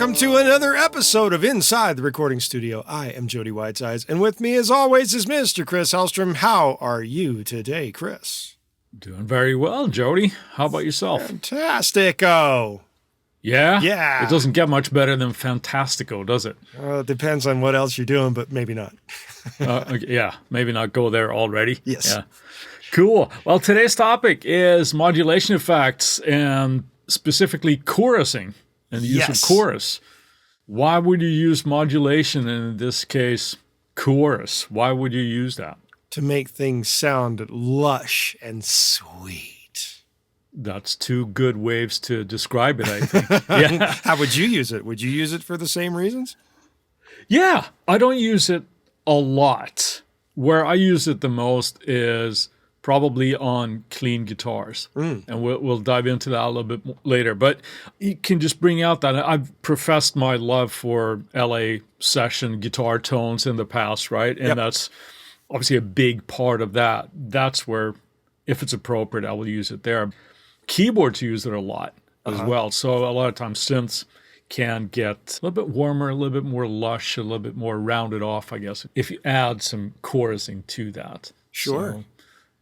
Welcome to another episode of Inside the Recording Studio. I am Jody Whitesides, and with me as always is Mr. Chris Hellstrom. How are you today, Chris? Doing very well, Jody. How about yourself? Fantastico. Yeah? Yeah. It doesn't get much better than Fantastico, does it? It depends on what else you're doing, but maybe not. Yeah, maybe not go there already. Yes. Yeah. Cool. Well, today's topic is modulation effects and specifically chorusing and the use of chorus. Why would you use modulation and in this case, chorus? Why would you use that? To make things sound lush and sweet. That's two good ways to describe it, I think. Yeah. How would you use it? Would you use it for the same reasons? Yeah, I don't use it a lot. Where I use it the most is probably on clean guitars. And we'll dive into that a little bit later. But you can just bring out that I've professed my love for LA session guitar tones in the past, right? And that's obviously a big part of that. That's where, if it's appropriate, I will use it there. Keyboards use it a lot as well. So a lot of times synths can get a little bit warmer, a little bit more lush, a little bit more rounded off, I guess, if you add some chorusing to that. Sure. So,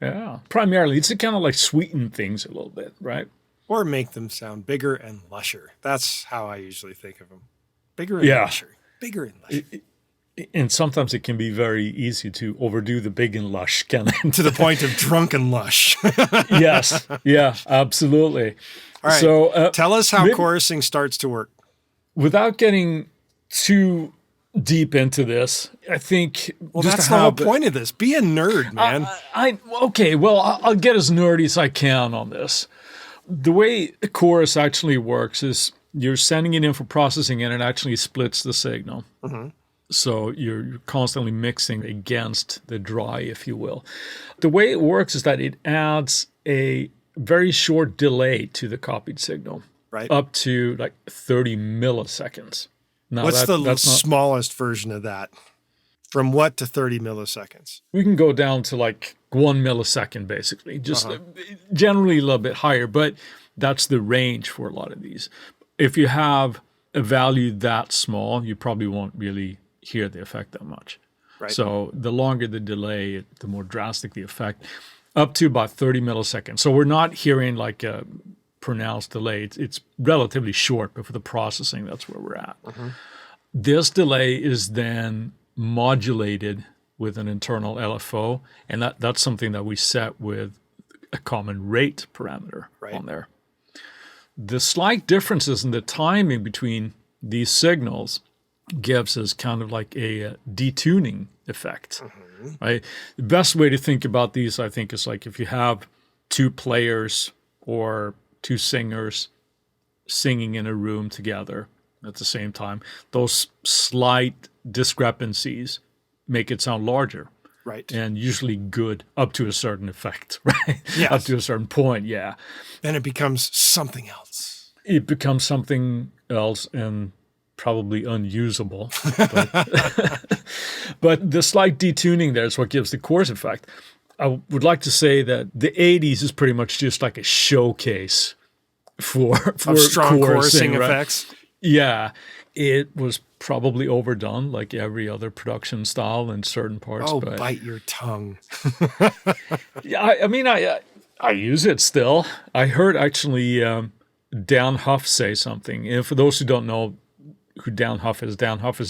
yeah. Primarily, it's to kind of like sweeten things a little bit, right? Or make them sound bigger and lusher. That's how I usually think of them. Bigger and lusher. Bigger and lusher. And sometimes it can be very easy to overdo the big and lush. To the point of drunken lush. Yes. Yeah, absolutely. All right. So tell us how chorusing starts to work. Without getting too deep into this, I think... Well, that's the whole point of this. Be a nerd, man. Okay, well, I'll get as nerdy as I can on this. The way a chorus actually works is you're sending it in for processing and it actually splits the signal. So you're constantly mixing against the dry, if you will. The way it works is that it adds a very short delay to the copied signal. Right. Up to like 30 milliseconds. Now, what's the smallest version of that? From what to 30 milliseconds? We can go down to like 1 millisecond, basically. Just generally a little bit higher, but that's the range for a lot of these. If you have a value that small, you probably won't really hear the effect that much. Right. So the longer the delay, the more drastic the effect. Up to about 30 milliseconds. So we're not hearing like a pronounced delay. It's relatively short, but for the processing, that's where we're at. This delay is then modulated with an internal LFO, and that's something that we set with a common rate parameter on there. The slight differences in the timing between these signals gives us kind of like a detuning effect. Right? The best way to think about these, I think, is like if you have two players or two singers singing in a room together at the same time, those slight discrepancies make it sound larger. Right. And usually good up to a certain effect, right? Yes. Up to a certain point, yeah. Then it becomes something else. It becomes something else and probably unusable. But the slight detuning there is what gives the chorus effect. I would like to say that the 80s is pretty much just like a showcase for strong chorusing effects. Yeah, it was probably overdone like every other production style in certain parts. Oh, but bite your tongue. Yeah, I mean, I use it still. I heard actually Dan Huff say something. And for those who don't know who Dan Huff is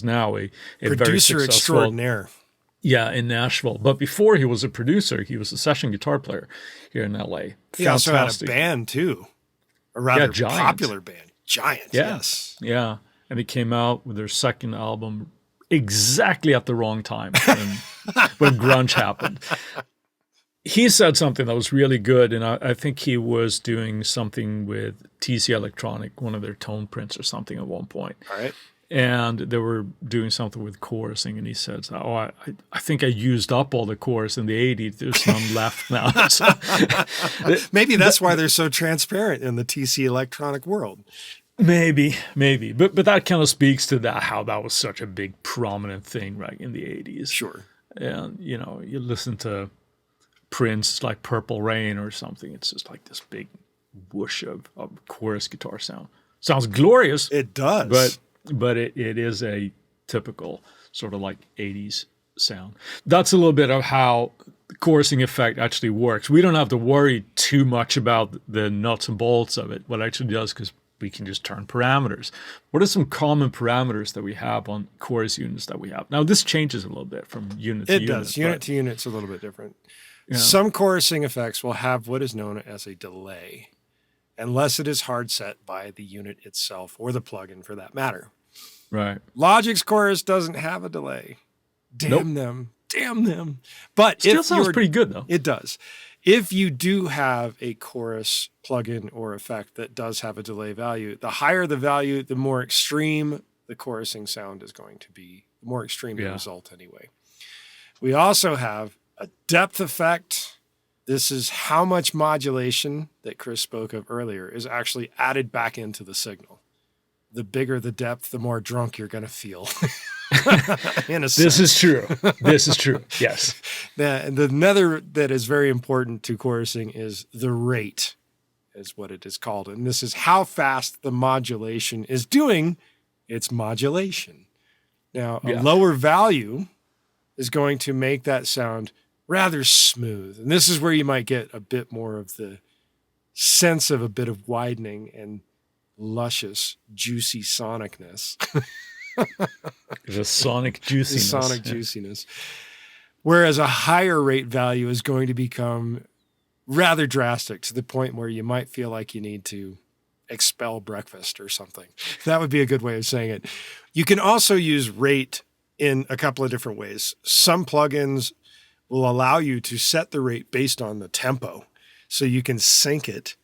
now a producer very successful extraordinaire. Yeah, in Nashville. But before he was a producer, he was a session guitar player here in L.A. He also had a band, too. A rather popular band. Giant, yes. Yeah, and he came out with their second album exactly at the wrong time when grunge happened. He said something that was really good, and I think he was doing something with TC Electronic, one of their tone prints or something at one point. All right. And they were doing something with chorusing, and he said, I think I used up all the chorus in the 80s. There's none left now. So, maybe that's why they're so transparent in the TC Electronic world. Maybe. But that kind of speaks to that, how that was such a big, prominent thing, right, in the 80s. Sure. And, you know, you listen to Prince, like Purple Rain or something. It's just like this big whoosh of chorus guitar sound. Sounds glorious. It does. But but it is a typical sort of like 80s sound. That's a little bit of how the chorusing effect actually works. We don't have to worry too much about the nuts and bolts of it, what it actually does, because we can just turn parameters. What are some common parameters that we have on chorus units that we have? Now, this changes a little bit from unit to unit. It does. Unit to unit, it's a little bit different. Yeah. Some chorusing effects will have what is known as a delay, unless it is hard set by the unit itself or the plugin for that matter. Right. Logic's chorus doesn't have a delay. Damn them. Damn them. But still sounds pretty good, though. It does. If you do have a chorus plugin or effect that does have a delay value, the higher the value, the more extreme the chorusing sound is going to be. The more extreme the result anyway. We also have a depth effect. This is how much modulation that Chris spoke of earlier is actually added back into the signal. The bigger the depth, the more drunk you're going to feel. In a sense. This is true. This is true. Yes. Another that is very important to chorusing is the rate, is what it is called. And this is how fast the modulation is doing its modulation. Now, a lower value is going to make that sound rather smooth. And this is where you might get a bit more of the sense of a bit of widening and luscious, juicy sonicness. The sonic juiciness. The sonic juiciness. Whereas a higher rate value is going to become rather drastic to the point where you might feel like you need to expel breakfast or something. That would be a good way of saying it. You can also use rate in a couple of different ways. Some plugins will allow you to set the rate based on the tempo, so you can sync it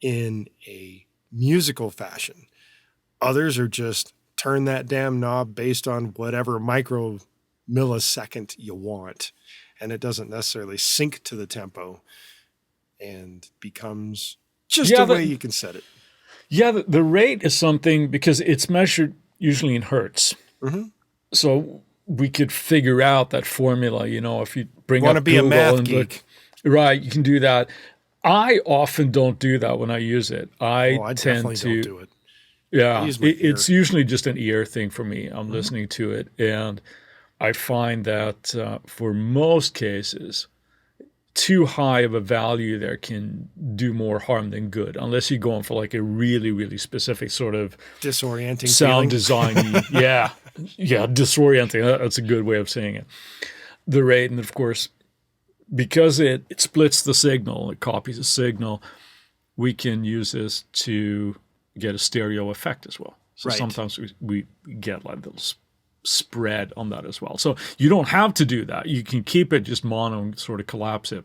in a musical fashion. Others are just turn that damn knob based on whatever micro millisecond you want, and it doesn't necessarily sync to the tempo and becomes just the way you can set it. Yeah, the rate is something because it's measured usually in hertz. Mm-hmm. So we could figure out that formula, if you bring up Google. Want to be a math geek. Right, you can do that. I often don't do that when I use it. I tend to don't do it. Yeah, it's usually just an ear thing for me. I'm listening to it, and I find that for most cases, too high of a value there can do more harm than good, unless you're going for like a really, really specific sort of disorienting sound design. Yeah, disorienting. That's a good way of saying it. The rate, and of course, because it splits the signal, it copies the signal, we can use this to get a stereo effect as well. So sometimes we get like a little spread on that as well. So you don't have to do that. You can keep it just mono and sort of collapse it.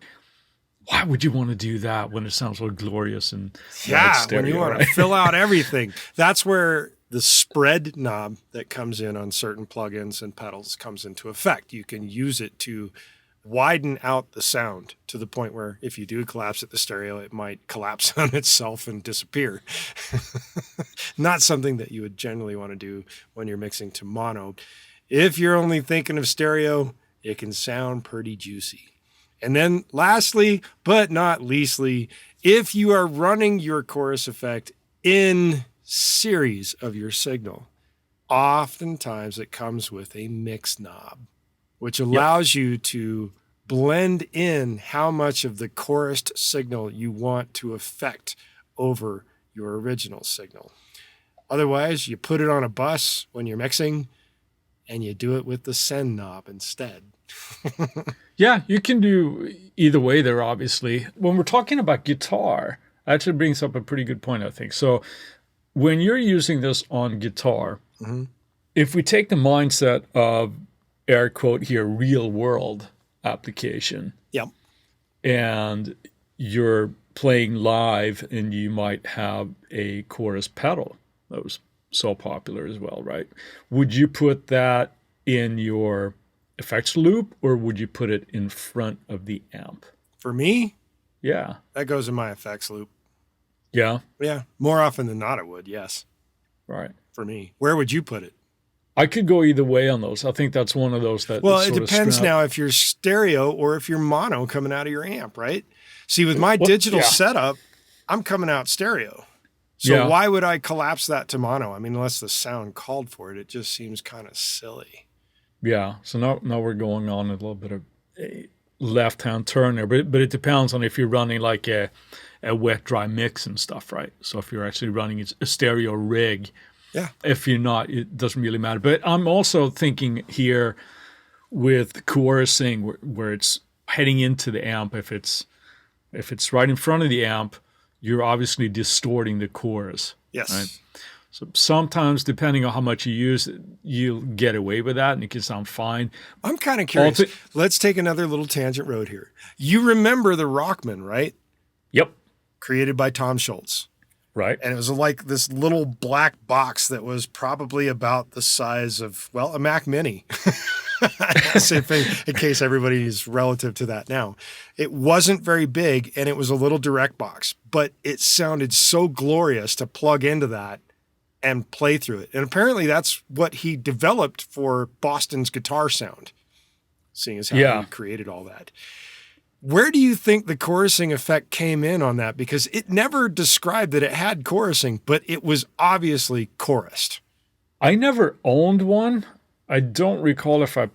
Why would you want to do that when it sounds so glorious and stereo, when you want to fill out everything? That's where the spread knob that comes in on certain plugins and pedals comes into effect. You can use it to widen out the sound to the point where if you do collapse at the stereo, it might collapse on itself and disappear. Not something that you would generally want to do when you're mixing to mono. If you're only thinking of stereo, it can sound pretty juicy. And then lastly, but not leastly, if you are running your chorus effect in series of your signal, oftentimes it comes with a mix knob, which allows you to blend in how much of the chorused signal you want to affect over your original signal. Otherwise, you put it on a bus when you're mixing, and you do it with the send knob instead. Yeah, you can do either way there, obviously. When we're talking about guitar, actually brings up a pretty good point, I think. So when you're using this on guitar, if we take the mindset of air quote here, real world application. Yep. And you're playing live and you might have a chorus pedal that was so popular as well, right? Would you put that in your effects loop or would you put it in front of the amp? For me? Yeah. That goes in my effects loop. Yeah? Yeah. More often than not it would, yes. Right. For me. Where would you put it? I could go either way on those. I think that's one of those that. Well, it depends now if you're stereo or if you're mono coming out of your amp, right? See, with my digital setup, I'm coming out stereo. So why would I collapse that to mono? I mean, unless the sound called for it, it just seems kind of silly. Yeah. So now we're going on a little bit of a left-hand turn there, but it depends on if you're running like a wet dry mix and stuff, right? So if you're actually running a stereo rig, yeah. If you're not, it doesn't really matter. But I'm also thinking here with chorusing where it's heading into the amp. If it's right in front of the amp, you're obviously distorting the chorus. Yes. Right? So sometimes, depending on how much you use it, you'll get away with that and it can sound fine. I'm kind of curious. Let's take another little tangent road here. You remember the Rockman, right? Yep. Created by Tom Schultz. Right. And it was like this little black box that was probably about the size of, well, a Mac Mini. Same thing in case everybody is relative to that now. It wasn't very big and it was a little direct box, but it sounded so glorious to plug into that and play through it. And apparently that's what he developed for Boston's guitar sound, seeing as how he created all that. Where do you think the chorusing effect came in on that? Because it never described that it had chorusing, but it was obviously chorused. I never owned one. I don't recall if I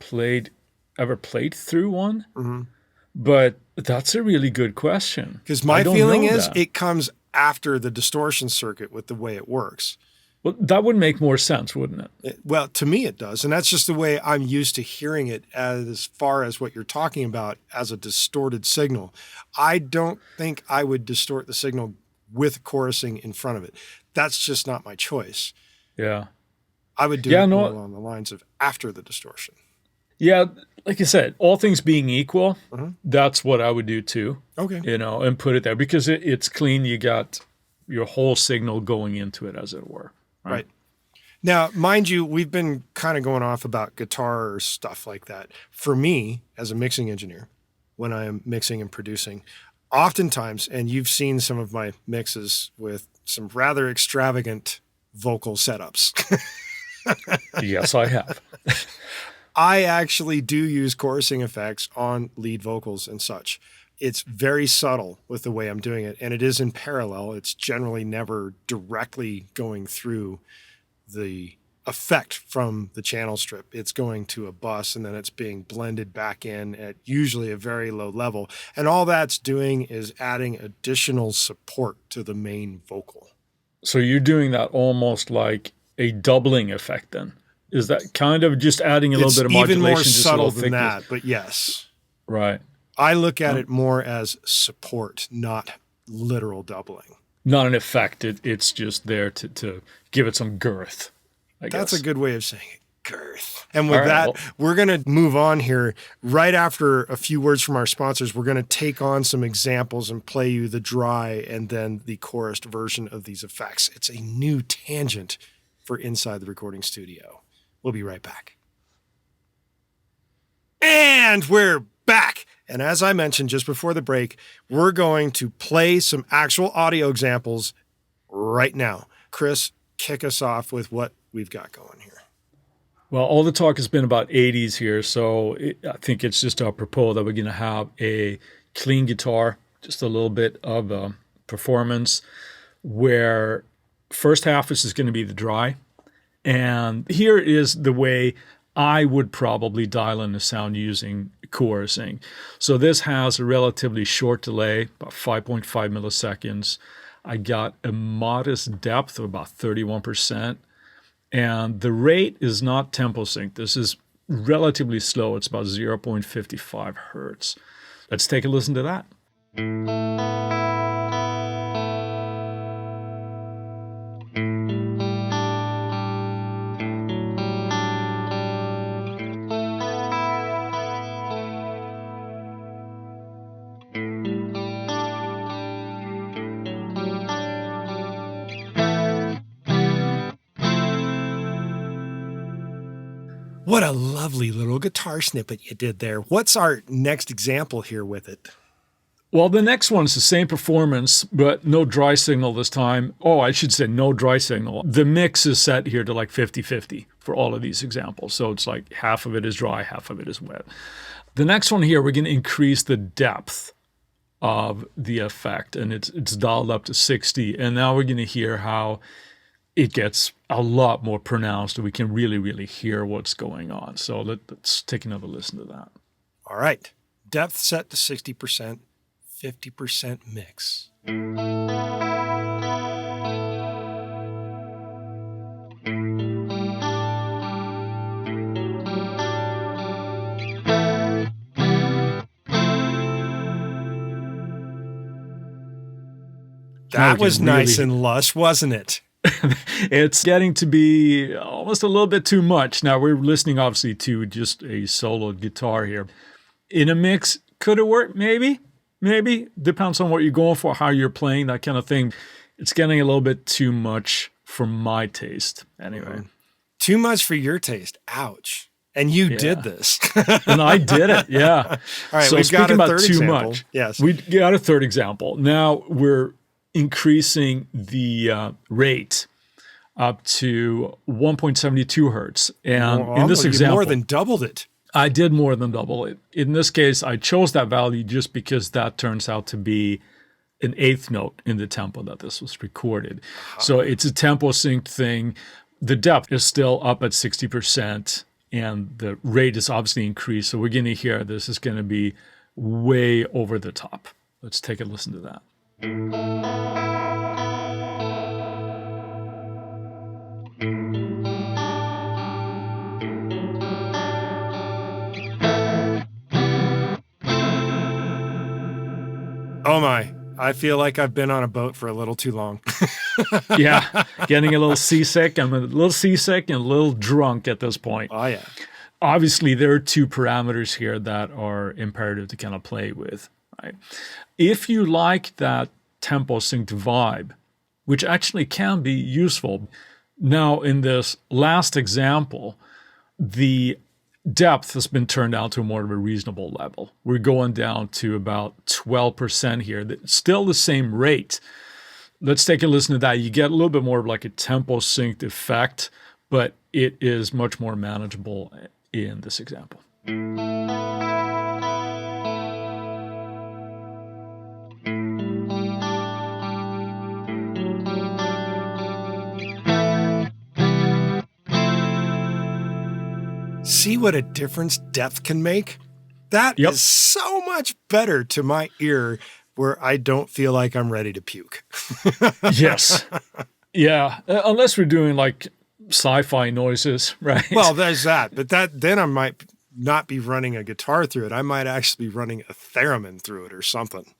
ever played through one, but that's a really good question. Because my feeling is it comes after the distortion circuit with the way it works. Well, that would make more sense, wouldn't it? Well, to me it does. And that's just the way I'm used to hearing it as far as what you're talking about as a distorted signal. I don't think I would distort the signal with chorusing in front of it. That's just not my choice. Yeah. I would do it more along the lines of after the distortion. Yeah, like I said, all things being equal, that's what I would do too. Okay. And put it there because it's clean. You got your whole signal going into it, as it were. Right. Now, mind you, we've been kind of going off about guitar or stuff like that. For me, as a mixing engineer, when I am mixing and producing, oftentimes, and you've seen some of my mixes with some rather extravagant vocal setups. Yes, I have. I actually do use chorusing effects on lead vocals and such. It's very subtle with the way I'm doing it, and it is in parallel. It's generally never directly going through the effect from the channel strip. It's going to a bus, and then it's being blended back in at usually a very low level. And all that's doing is adding additional support to the main vocal. So you're doing that almost like a doubling effect then? Is that kind of just adding a little bit of modulation? It's even more just subtle than that, but yes. Right. I look at it more as support, not literal doubling. Not an effect. It's just there to give it some girth, I guess. That's a good way of saying it, girth. And with that, we're going to move on here. Right after a few words from our sponsors, we're going to take on some examples and play you the dry and then the chorused version of these effects. It's a new tangent for Inside the Recording Studio. We'll be right back. And we're back. And as I mentioned just before the break, we're going to play some actual audio examples right now. Chris, kick us off with what we've got going here. Well, all the talk has been about 80s here, so I think it's just apropos that we're going to have a clean guitar, just a little bit of performance, where first half is going to be the dry. And here is the way I would probably dial in the sound using chorusing. So this has a relatively short delay, about 5.5 milliseconds. I got a modest depth of about 31%. And the rate is not tempo sync. This is relatively slow. It's about 0.55 hertz. Let's take a listen to that. What a lovely little guitar snippet you did there. What's our next example here with it? Well, the next one is the same performance, but no dry signal this time. Oh, I should say no dry signal. The mix is set here to like 50-50 for all of these examples. So it's like half of it is dry, half of it is wet. The next one here, we're going to increase the depth of the effect, and it's dialed up to 60. And now we're going to hear how it gets a lot more pronounced, and we can really, really hear what's going on. So let's take another listen to that. All right. Depth set to 60%, 50% mix. That was nice and lush, wasn't it? It's getting to be almost a little bit too much. Now, we're listening, obviously, to just a solo guitar here. In a mix, could it work? Maybe. Depends on what you're going for, how you're playing, that kind of thing. It's getting a little bit too much for my taste, anyway. Too much for your taste. Ouch. And you did this. And I did it, yeah. All right, so we've got a third too example. Much, yes. We got a third example. Now we're increasing the rate up to 1.72 hertz. And in this example, you more than doubled it. I did more than double it. In this case, I chose that value just because that turns out to be an eighth note in the tempo that this was recorded. So it's a tempo synced thing. The depth is still up at 60%, and the rate is obviously increased. So we're going to hear this is going to be way over the top. Let's take a listen to that. Oh my, I feel like I've been on a boat for a little too long. Yeah, getting a little seasick. I'm a little seasick and a little drunk at this point. Oh yeah. Obviously, there are two parameters here that are imperative to kind of play with, right? If you like that tempo synced vibe, which actually can be useful. Now, in this last example, the depth has been turned down to more of a reasonable level. We're going down to about 12% here. Still the same rate. Let's take a listen to that. You get a little bit more of like a tempo synced effect, but it is much more manageable in this example. See what a difference depth can make? That is so much better to my ear where I don't feel like I'm ready to puke. Yes. Yeah. Unless we're doing like sci-fi noises, right? Well, there's that. But then I might not be running a guitar through it. I might actually be running a theremin through it or something.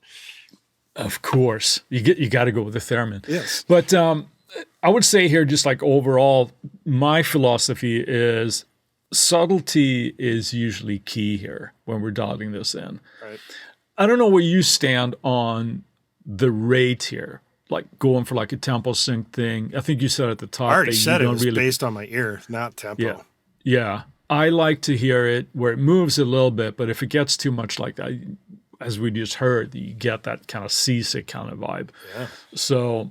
Of course. You got to go with the theremin. Yes. But I would say here, just like overall, my philosophy is subtlety is usually key here when we're dialing this in. Right. I don't know where you stand on the rate here, like going for like a tempo sync thing. I think you said at the top. I already said it was based on my ear, not tempo. Yeah. I like to hear it where it moves a little bit, but if it gets too much like that, as we just heard, you get that kind of seasick kind of vibe. Yeah. So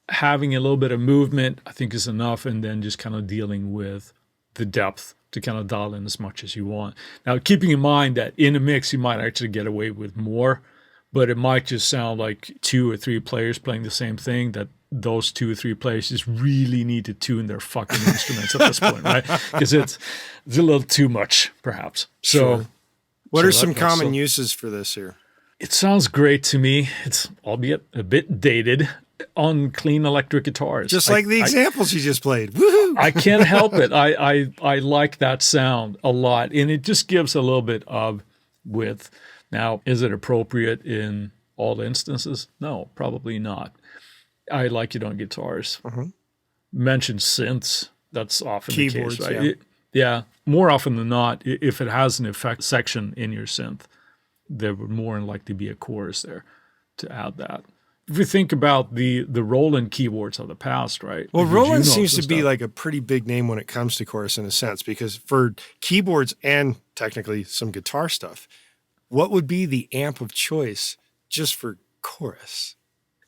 having a little bit of movement, I think, is enough, and then just kind of dealing with the depth to kind of dial in as much as you want. Now, keeping in mind that in a mix, you might actually get away with more, but it might just sound like 2 or 3 players playing the same thing, that those 2 or 3 players just really need to tune their fucking instruments at this point, right? Because it's a little too much, perhaps. So, what are some common uses for this here? It sounds great to me. It's albeit a bit dated on clean electric guitars. Just like the examples you just played. Woohoo! I can't help it. I like that sound a lot, and it just gives a little bit of width. Now, is it appropriate in all instances? No, probably not. I like it on guitars. Mention synths. That's often Keyboards, the case, right? More often than not, if it has an effect section in your synth, there would more than likely be a chorus there to add that. If you think about the Roland keyboards of the past, right? Well, Roland seems to be like a pretty big name when it comes to chorus in a sense, because for keyboards and technically some guitar stuff, what would be the amp of choice just for chorus?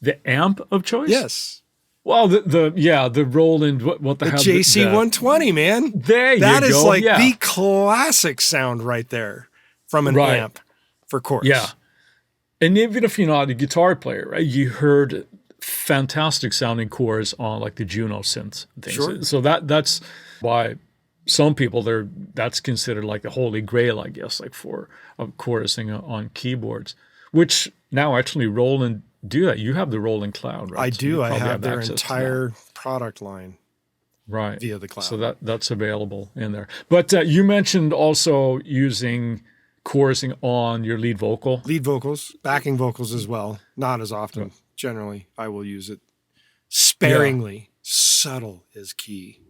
The amp of choice? Yes. Well, the Roland, what the hell? The JC120, man. There you go. That is like the classic sound right there from an amp for chorus. Yeah. And even if you're not a guitar player, right, you heard fantastic sounding chorus on like the Juno synths and things. Sure. So that's why some people that's considered like the holy grail, I guess, like for chorusing on keyboards, which now actually Roland do that. You have the Roland Cloud, right? I So do. you I probably have their access to entire product line right via the cloud. So that's available in there. But you mentioned also using chorusing on your lead vocal. Lead vocals, backing vocals as well. Not as often. Right. Generally, I will use it sparingly. Yeah. Subtle is key.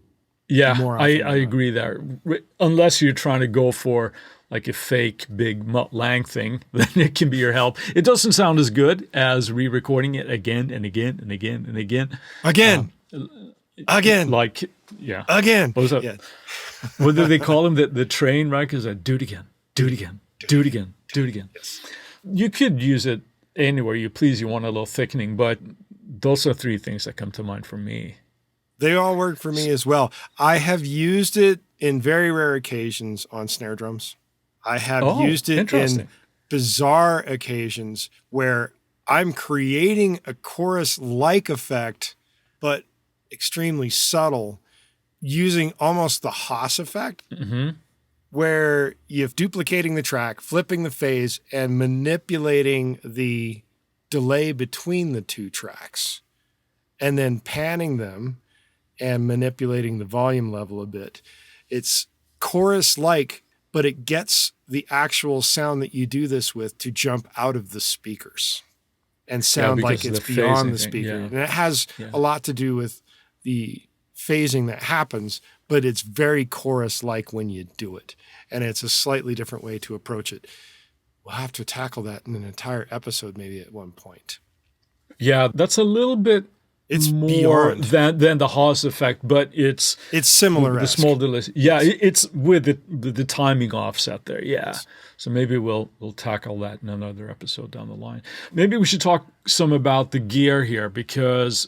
Yeah, I agree there. Unless you're trying to go for like a fake big Mutt Lang thing, then it can be your help. It doesn't sound as good as re-recording it again and again and again and again. Again. Like, yeah. Again. What was that? Yeah. What do they call him? The train, right? Because do it again, do it again, do it again, do it again. Yes. You could use it anywhere you please. You want a little thickening, but those are three things that come to mind for me. They all work for me as well. I have used it in very rare occasions on snare drums. I have used it in bizarre occasions where I'm creating a chorus-like effect, but extremely subtle, using almost the Haas effect, where you're duplicating the track, flipping the phase, and manipulating the delay between the two tracks, and then panning them and manipulating the volume level a bit. It's chorus-like, but it gets the actual sound that you do this with to jump out of the speakers and sound like it's beyond the speaker. Yeah. And it has a lot to do with the phasing that happens, but it's very chorus-like when you do it. And it's a slightly different way to approach it. We'll have to tackle that in an entire episode maybe at one point. Yeah, that's a little bit more than the Haas effect, but it's similar. The small delay. Yeah, it's with the timing offset there. Yeah. Yes. So maybe we'll tackle that in another episode down the line. Maybe we should talk some about the gear here, because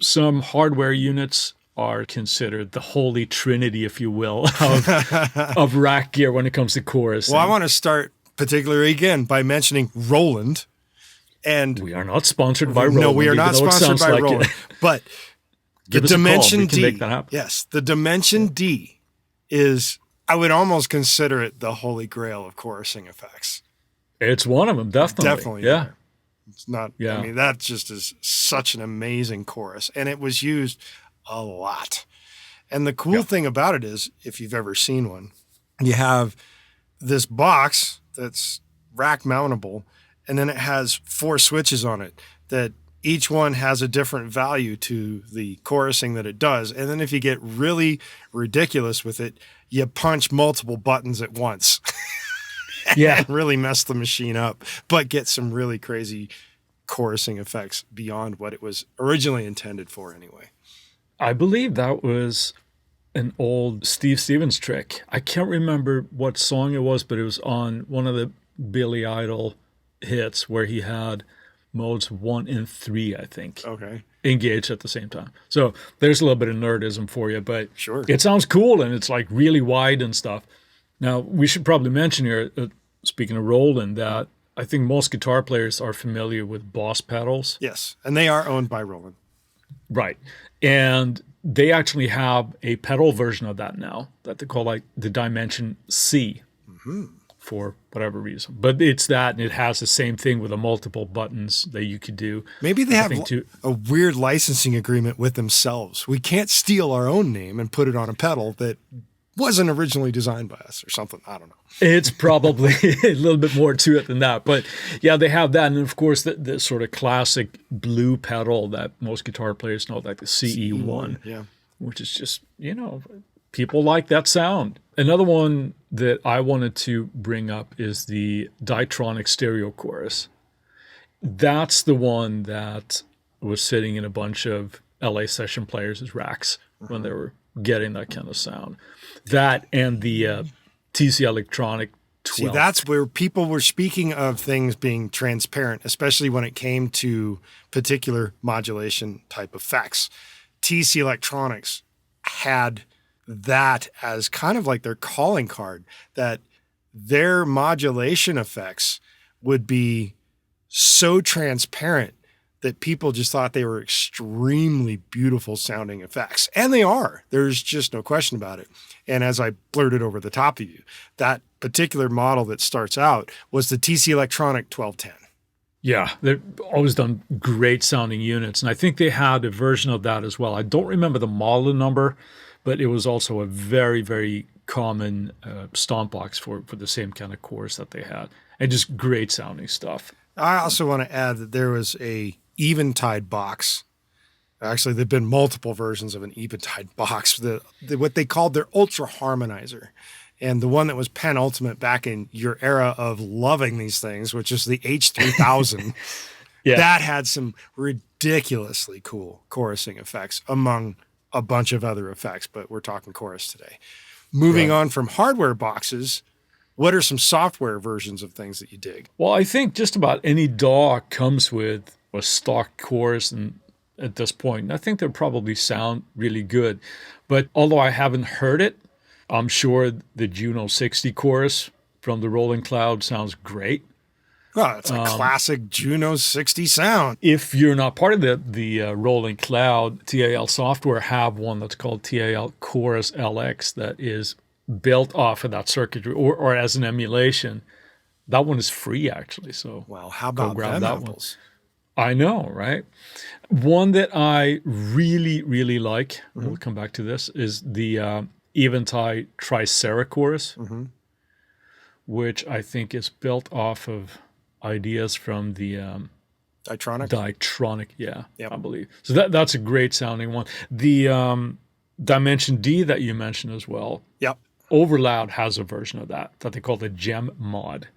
some hardware units are considered the holy trinity, if you will, of rack gear when it comes to chorus. Well, I want to start particularly again by mentioning Roland. And we are not sponsored by Roland. No, we are not sponsored by Roland. But the Dimension D, yes, the Dimension D is, I would almost consider it the holy grail of chorusing effects. It's one of them, definitely. Definitely. Yeah. It's not, I mean, that just is such an amazing chorus. And it was used a lot. And the cool thing about it is, if you've ever seen one, you have this box that's rack mountable, and then it has 4 switches on it that each one has a different value to the chorusing that it does. And then if you get really ridiculous with it, you punch multiple buttons at once. And really mess the machine up, but get some really crazy chorusing effects beyond what it was originally intended for anyway. I believe that was an old Steve Stevens trick. I can't remember what song it was, but it was on one of the Billy Idol hits where he had modes 1 and 3, I think, engaged at the same time. So there's a little bit of nerdism for you, but it sounds cool, and it's like really wide and stuff. Now, we should probably mention here, speaking of Roland, that I think most guitar players are familiar with Boss pedals. Yes, and they are owned by Roland. Right. And they actually have a pedal version of that now that they call like the Dimension C. For whatever reason. But it's that, and it has the same thing with the multiple buttons that you could do. Maybe they have a weird licensing agreement with themselves. We can't steal our own name and put it on a pedal that wasn't originally designed by us or something. I don't know. It's probably a little bit more to it than that. But yeah, they have that. And of course, the sort of classic blue pedal that most guitar players know, like the CE1, which is just, people like that sound. Another one that I wanted to bring up is the Ditronic stereo chorus. That's the one that was sitting in a bunch of LA session players' racks when they were getting that kind of sound. That and the TC Electronic 12. See, that's where people were speaking of things being transparent, especially when it came to particular modulation type effects. TC Electronics had that as kind of like their calling card, that their modulation effects would be so transparent that people just thought they were extremely beautiful sounding effects. And they are. There's just no question about it. And as I blurted over the top of you, that particular model that starts out was the TC Electronic 1210. Yeah, they've always done great sounding units. And I think they had a version of that as well. I don't remember the model number, but it was also a very, very common stomp box for the same kind of chorus that they had. And just great sounding stuff. I also want to add that there was a Eventide box. Actually, there've been multiple versions of an Eventide box, what they called their Ultra Harmonizer. And the one that was penultimate back in your era of loving these things, which is the H3000, that had some ridiculously cool chorusing effects among a bunch of other effects, but we're talking chorus today. Moving on from hardware boxes, what are some software versions of things that you dig? Well, I think just about any DAW comes with a stock chorus, and at this point, I think they probably sound really good. But although I haven't heard it, I'm sure the Juno 60 chorus from the Rolling Cloud sounds great. Oh, it's a classic Juno 60 sound. If you're not part of the Rolling Cloud, TAL software have one that's called TAL Chorus LX that is built off of that circuitry or as an emulation. That one is free, actually. So, well, how about grab that apples? One. I know, right? One that I really, really like, we'll come back to this, is the Eventide Tricera chorus, which I think is built off of ideas from the Ditronic, I believe. So that's a great sounding one. The Dimension D that you mentioned as well. Yep. Overloud has a version of that they call the Gem Mod.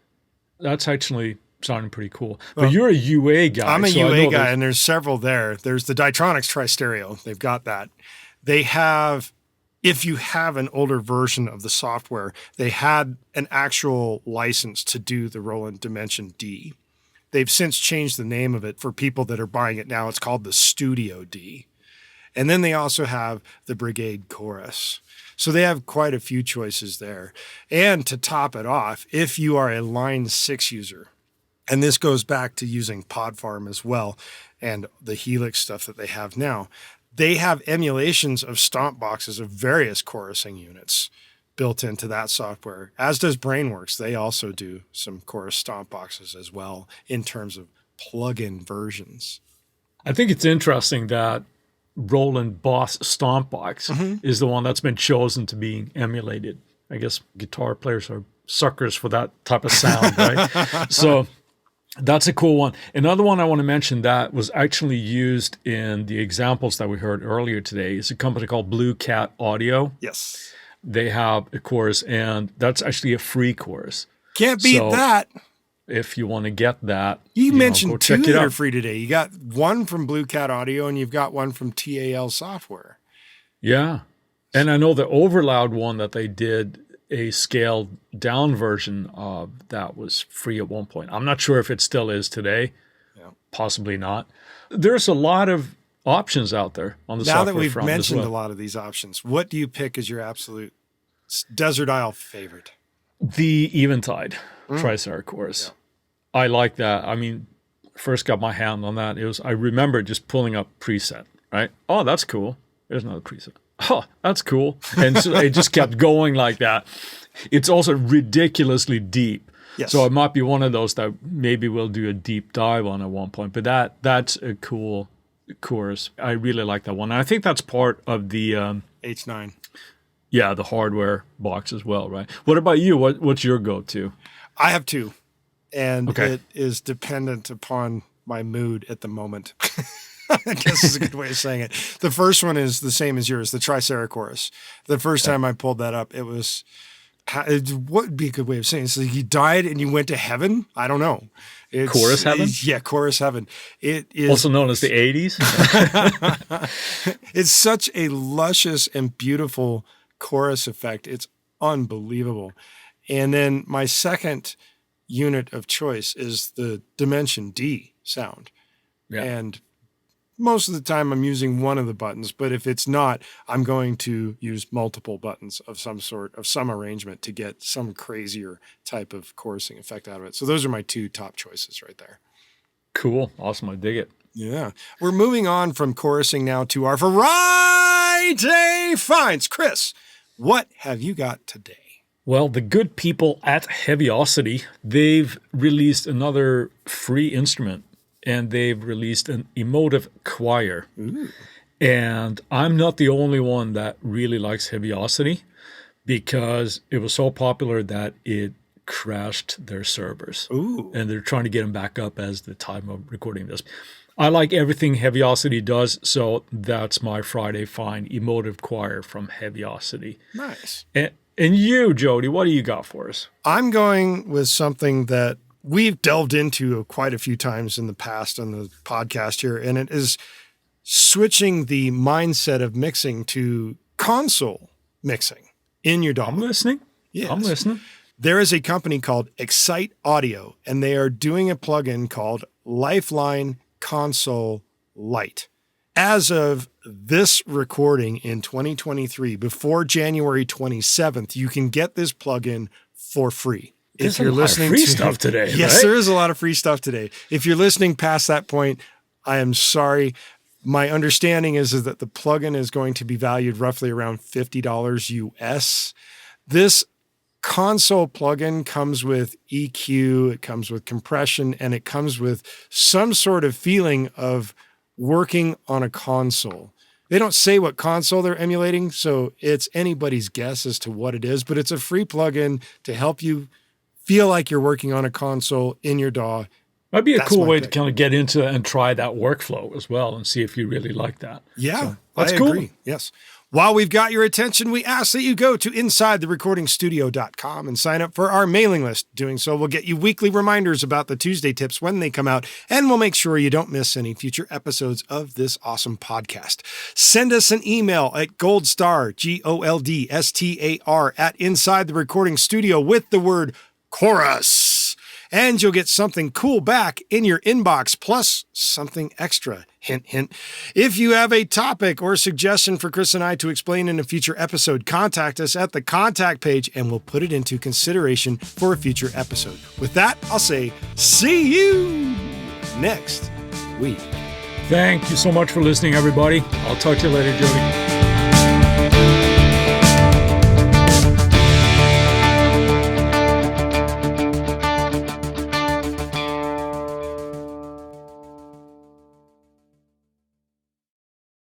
That's actually sounding pretty cool. But you're a UA guy. I'm a UA guy, and there's several there. There's the Ditronics Tri-Stereo. They've got that. They have, if you have an older version of the software, they had an actual license to do the Roland Dimension D. They've since changed the name of it for people that are buying it now. It's called the Studio D. And then they also have the Brigade Chorus. So they have quite a few choices there. And to top it off, if you are a Line 6 user, and this goes back to using Podfarm as well, and the Helix stuff that they have now, they have emulations of stomp boxes of various chorusing units built into that software, as does Brainworks. They also do some chorus stomp boxes as well in terms of plug-in versions. I think it's interesting that Roland Boss Stomp Box is the one that's been chosen to be emulated. I guess guitar players are suckers for that type of sound, right? So that's a cool one. Another one I want to mention that was actually used in the examples that we heard earlier today is a company called Blue Cat Audio. Yes. They have a chorus, and that's actually a free chorus. Can't beat that. If you want to get that, you mentioned two that are free today. You got one from Blue Cat Audio, and you've got one from TAL Software. Yeah. And I know the Overloud one that they did a scaled down version of that was free at one point. I'm not sure if it still is today. Yeah. Possibly not. There's a lot of options out there on the software front. Now that we've mentioned a lot of these options, what do you pick as your absolute Desert Isle favorite? The Eventide Tricera chorus. Yeah. I like that. I mean, first got my hand on that. I remember just pulling up preset, right? Oh, that's cool. There's another preset. Oh, that's cool. And so it just kept going like that. It's also ridiculously deep. Yes. So it might be one of those that maybe we'll do a deep dive on at one point. But that's a cool chorus. I really like that one. And I think that's part of the H9. Yeah, the hardware box as well, right? What about you? What's your go-to? I have two. And it is dependent upon my mood at the moment. I guess is a good way of saying it. The first one is the same as yours, the Tricera chorus. The first time I pulled that up, what would be a good way of saying it? So you died and you went to heaven? I don't know. Chorus heaven? Yeah, chorus heaven. It is also known as the 80s. It's such a luscious and beautiful chorus effect. It's unbelievable. And then my second unit of choice is the Dimension D sound. Yeah. And most of the time I'm using one of the buttons, but if it's not, I'm going to use multiple buttons of some sort, of some arrangement to get some crazier type of chorusing effect out of it. So those are my two top choices right there. Cool. Awesome. I dig it. Yeah. We're moving on from chorusing now to our Friday finds. Chris, what have you got today? Well, the good people at Heaviosity, they've released another free instrument, and they've released an emotive choir. Ooh. And I'm not the only one that really likes Heaviosity, because it was so popular that it crashed their servers. Ooh. And they're trying to get them back up as the time of recording this. I like everything Heaviosity does, so that's my Friday find, emotive choir from Heaviosity. Nice. And you, Jody, what do you got for us? I'm going with something that we've delved into quite a few times in the past on the podcast here, and it is switching the mindset of mixing to console mixing in your DAW. I'm listening. Yes. I'm listening. There is a company called Excite Audio, and they are doing a plugin called Lifeline Console Lite. As of this recording in 2023, before January 27th, you can get this plugin for free. There's a lot of free stuff today, yes, right? There is a lot of free stuff today. If you're listening past that point, I am sorry. My understanding is that the plugin is going to be valued roughly around $50 US. This console plugin comes with EQ, it comes with compression, and it comes with some sort of feeling of working on a console. They don't say what console they're emulating, so it's anybody's guess as to what it is, but it's a free plugin to help you feel like you're working on a console in your DAW. Might be a That's cool my way pick. to kind of get into and try that workflow as well and see if you really like that. Yeah, So, that's I cool. agree. Yes. While we've got your attention, we ask that you go to InsideTheRecordingStudio.com and sign up for our mailing list. Doing so will get you weekly reminders about the Tuesday tips when they come out, and we'll make sure you don't miss any future episodes of this awesome podcast. Send us an email at goldstar, GOLDSTAR, at Inside the Recording Studio with the word chorus. And you'll get something cool back in your inbox, plus something extra. Hint, hint. If you have a topic or suggestion for Chris and I to explain in a future episode, contact us at the contact page and we'll put it into consideration for a future episode. With that, I'll say, see you next week. Thank you so much for listening, everybody. I'll talk to you later, Jody.